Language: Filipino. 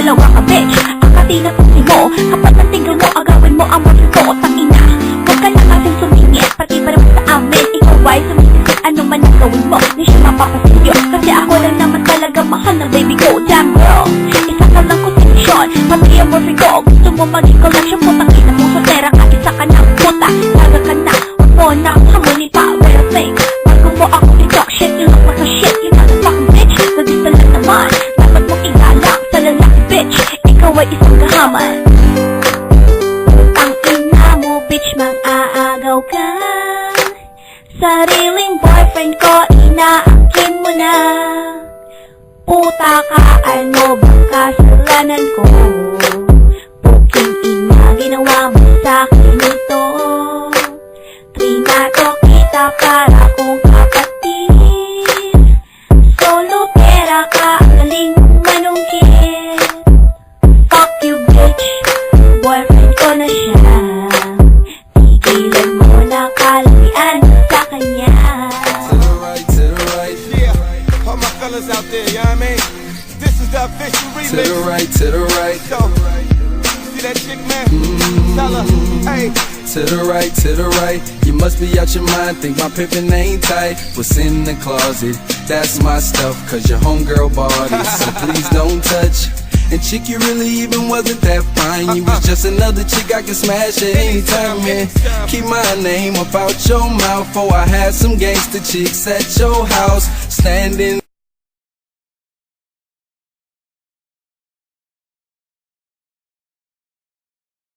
dalawa ka bitch. Akati na pusi mo, kapag natinggan mo, agawin mo ang mundo ko. Tangina, huwag ka na kasing sumingit, pati pa naman sa amin. Ikaw ay sumisisip, ano man ang gawin mo, di siya mapapasilyo. Kasi ako lang naman talaga mahal ng baby ko. Damn girl, isa ka lang kondisyon, pati ang morphine ko. Gusto mo maging collection, putang ina mo soltera ka. Isa ka na puta, laga ka na, huwag mo na hamuli pa. Well think, bago mo ako i-talk shit, you look like a shit, you motherfucking bitch. Nandito lang naman, dapat mong igalang sa lalaki bitch. Ikaw ay isang kahaman. Ang ina mo bitch, mang-aagaw ka. Sariling boyfriend ko, inaangkin mo na. Puta ka, ano bang kasalanan ko? Puking ina, ginawa mo sa'kin ito. Trinato kita para kong kapatid. Solo pera ka, ang galing mong manungkit. Fuck you bitch, boyfriend ko na siya. Tigilan mo na kalalian sa kanya. To the right, to the right. Yeah, all my fellas out there, you know what I mean? This is the official remix. To the right, to the right. So, see that chick, man? Tell her, hey. To the right, to the right. You must be out your mind, think my pimpin' ain't tight. What's in the closet? That's my stuff, cause your homegirl bought it. So please don't touch. And chick, you really even wasn't that fine. You was just another chick I can smash at any time, man. Keep my name up out your mouth, for I had some gangster chicks at your house standing.